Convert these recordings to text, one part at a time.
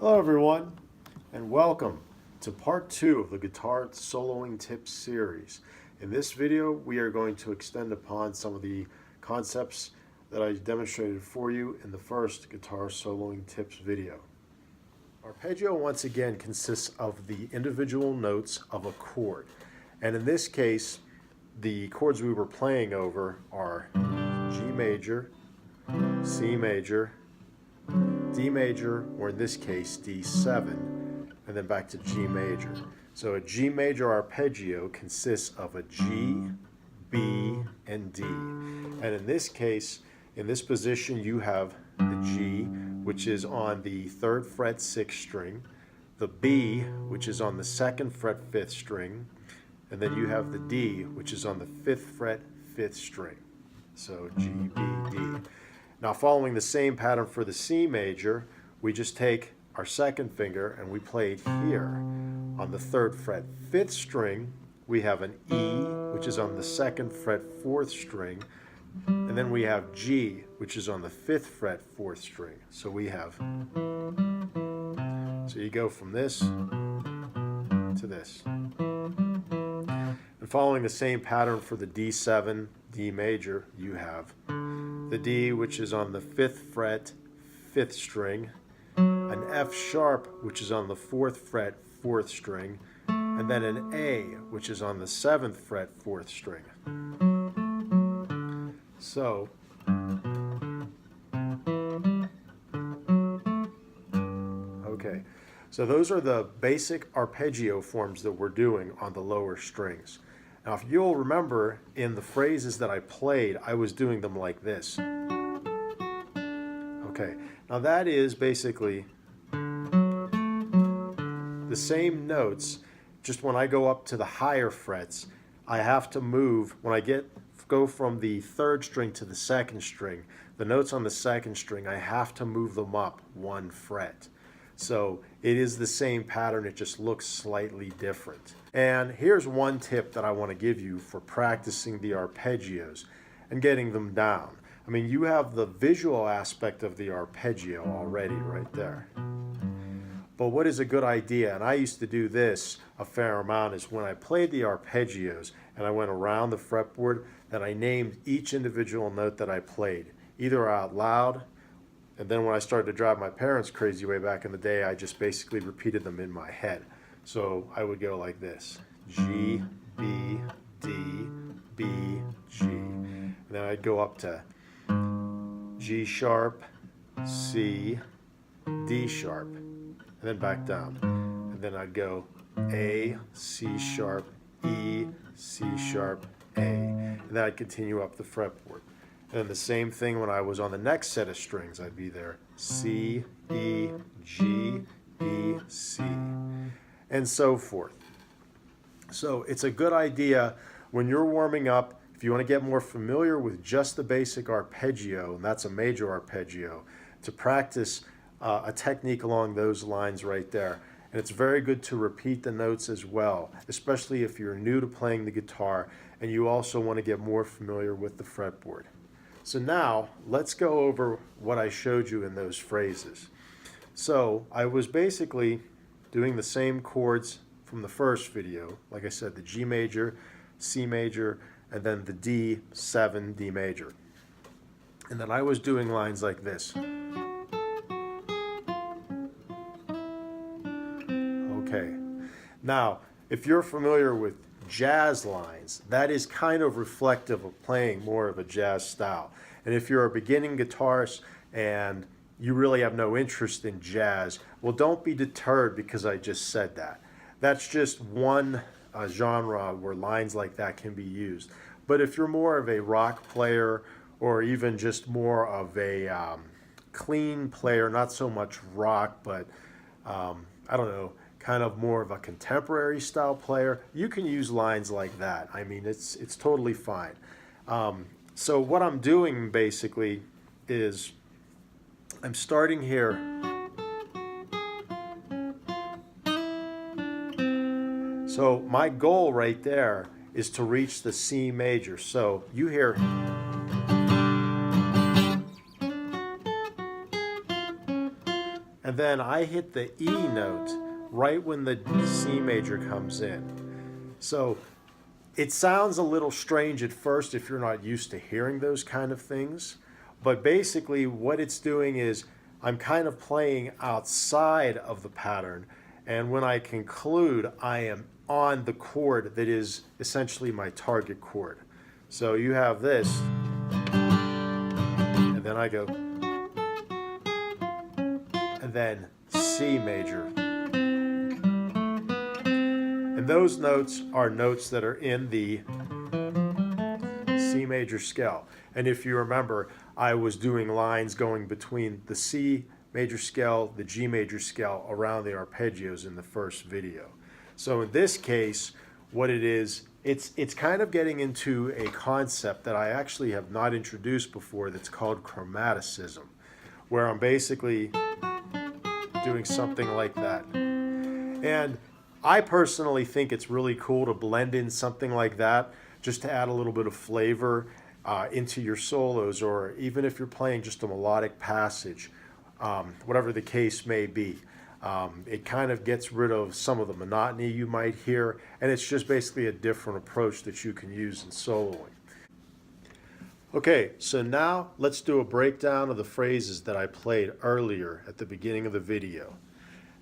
Hello everyone, and welcome to part 2 of the Guitar Soloing Tips series. In this video, we are going to extend upon some of the concepts that I demonstrated for you in the first Guitar Soloing Tips video. Arpeggio once again consists of the individual notes of a chord, and in this case, the chords we were playing over are G major, C major, D major, or in this case D7, and then back to G major. So a G major arpeggio consists of a G, B, and D. And in this case, in this position, you have the G, which is on the 3rd fret 6th string, the B, which is on the 2nd fret 5th string, and then you have the D, which is on the 5th fret 5th string. So G, B, D. Now, following the same pattern for the C major, we just take our 2nd finger and we play it here. On the 3rd fret 5th string, we have an E, which is on the 2nd fret 4th string, and then we have G, which is on the 5th fret 4th string. So we have, so you go from this to this. And following the same pattern for the D7, D major, you have the D, which is on the 5th fret 5th string, an F sharp, which is on the 4th fret 4th string, and then an A, which is on the 7th fret 4th string. So, okay, so those are the basic arpeggio forms that we're doing on the lower strings. Now, if you'll remember, in the phrases that I played, I was doing them like this. Okay, now that is basically the same notes, just when I go up to the higher frets, I have to move, when I go from the 3rd string to the 2nd string, the notes on the 2nd string, I have to move them up 1 fret. So it is the same pattern, it just looks slightly different. And here's one tip that I want to give you for practicing the arpeggios and getting them down. I mean, you have the visual aspect of the arpeggio already right there. But what is a good idea, and I used to do this a fair amount, is when I played the arpeggios and I went around the fretboard, that I named each individual note that I played, either out loud, and then when I started to drive my parents crazy way back in the day, I just basically repeated them in my head. So I would go like this: G, B, D, B, G. And then I'd go up to G sharp, C, D sharp, and then back down. And then I'd go A, C sharp, E, C sharp, A. And then I'd continue up the fretboard. And then the same thing when I was on the next set of strings, I'd be there: C, E, G, E, C, and so forth. So it's a good idea when you're warming up, if you want to get more familiar with just the basic arpeggio, and that's a major arpeggio, to practice a technique along those lines right there. And it's very good to repeat the notes as well, especially if you're new to playing the guitar and you also want to get more familiar with the fretboard. So now, let's go over what I showed you in those phrases. So, I was basically doing the same chords from the first video. Like I said, the G major, C major, and then the D7, D major. And then I was doing lines like this. Okay. Now, if you're familiar with jazz lines, that is kind of reflective of playing more of a jazz style. And if you're a beginning guitarist and you really have no interest in jazz, well, don't be deterred because I just said that. That's just one genre where lines like that can be used. But if you're more of a rock player or even just more of a clean player, not so much rock, but I don't know, kind of more of a contemporary style player, you can use lines like that. I mean, it's totally fine. So what I'm doing basically is I'm starting here. So my goal right there is to reach the C major. So you hear, and then I hit the E note right when the C major comes in. So it sounds a little strange at first if you're not used to hearing those kind of things, but basically what it's doing is I'm kind of playing outside of the pattern, and when I conclude, I am on the chord that is essentially my target chord. So you have this, and then I go, and then C major. And those notes are notes that are in the C major scale. And if you remember, I was doing lines going between the C major scale, the G major scale, around the arpeggios in the first video. So in this case, what it is, it's kind of getting into a concept that I actually have not introduced before that's called chromaticism, where I'm basically doing something like that. And I personally think it's really cool to blend in something like that just to add a little bit of flavor into your solos, or even if you're playing just a melodic passage, whatever the case may be. It kind of gets rid of some of the monotony you might hear, and it's just basically a different approach that you can use in soloing. Okay, so now let's do a breakdown of the phrases that I played earlier at the beginning of the video.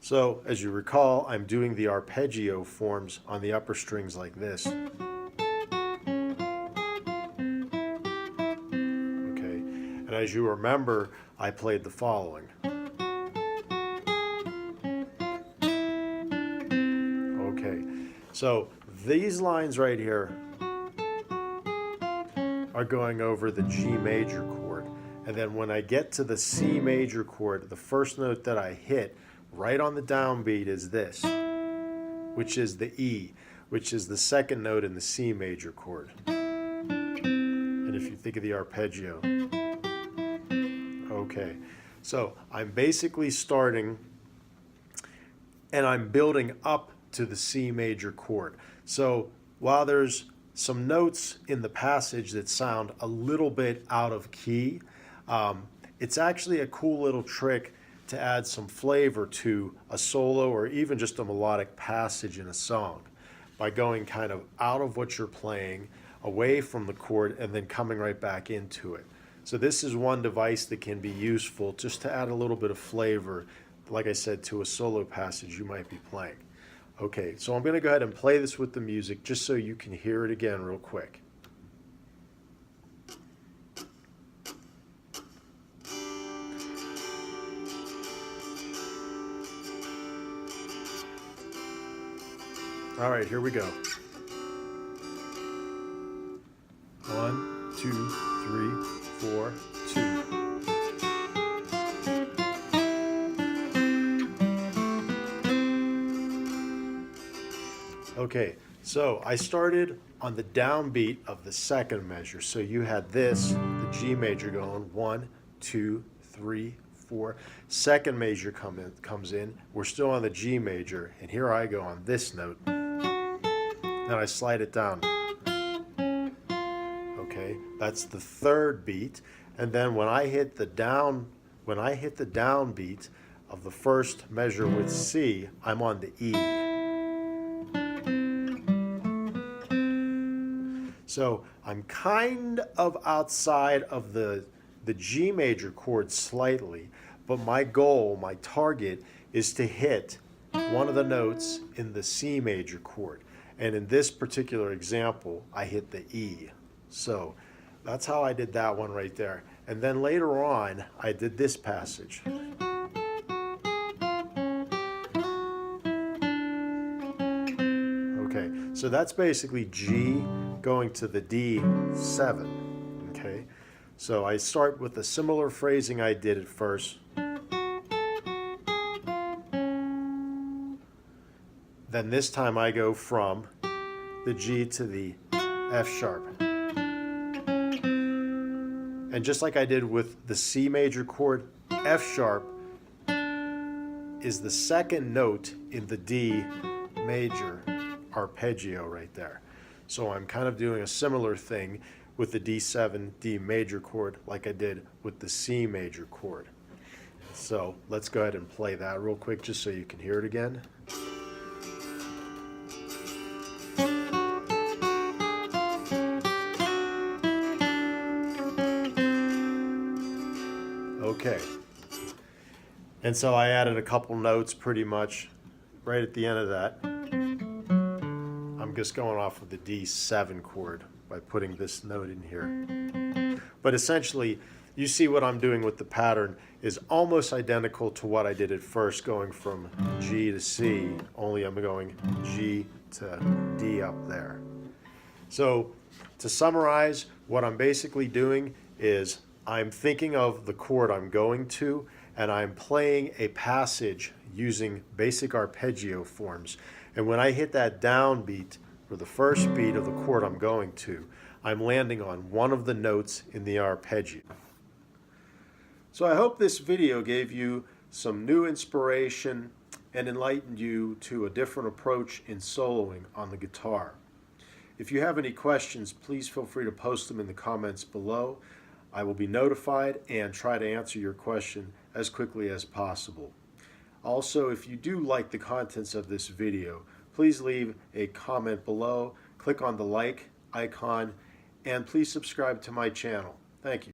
So, as you recall, I'm doing the arpeggio forms on the upper strings like this. Okay, and as you remember, I played the following. Okay, so these lines right here are going over the G major chord, and then when I get to the C major chord, the first note that I hit right on the downbeat is this, which is the E, which is the second note in the C major chord. And if you think of the arpeggio, okay, so I'm basically starting and I'm building up to the C major chord. So while there's some notes in the passage that sound a little bit out of key, it's actually a cool little trick to add some flavor to a solo or even just a melodic passage in a song by going kind of out of what you're playing, away from the chord, and then coming right back into it. So this is one device that can be useful just to add a little bit of flavor, like I said, to a solo passage you might be playing. Okay, so I'm going to go ahead and play this with the music just so you can hear it again real quick. All right, here we go. 1, 2, 3, 4, 2. Okay, so I started on the downbeat of the second measure. So you had this, the G major going 1, 2, 3, 4. Second measure comes in. We're still on the G major, and here I go on this note. Then I slide it down. Okay, that's the third beat, and then when I hit the downbeat of the first measure with C, I'm on the E. So I'm kind of outside of the G major chord slightly, but my goal, my target, is to hit one of the notes in the C major chord. And in this particular example, I hit the E. So that's how I did that one right there. And then later on, I did this passage. Okay, so that's basically G going to the D7. Okay, So I start with a similar phrasing I did at first. Then this time I go from the G to the F sharp. And just like I did with the C major chord, F sharp is the second note in the D major arpeggio right there. So I'm kind of doing a similar thing with the D7 D major chord like I did with the C major chord. So let's go ahead and play that real quick just so you can hear it again. Okay, and so I added a couple notes pretty much right at the end of that. I'm just going off of the D7 chord by putting this note in here. But essentially, you see what I'm doing with the pattern is almost identical to what I did at first, going from G to C, only I'm going G to D up there. So to summarize, what I'm basically doing is I'm thinking of the chord I'm going to, and I'm playing a passage using basic arpeggio forms. And when I hit that downbeat, or the first beat of the chord I'm going to, I'm landing on one of the notes in the arpeggio. So I hope this video gave you some new inspiration and enlightened you to a different approach in soloing on the guitar. If you have any questions, please feel free to post them in the comments below. I will be notified and try to answer your question as quickly as possible. Also, if you do like the contents of this video, please leave a comment below, click on the like icon, and please subscribe to my channel. Thank you.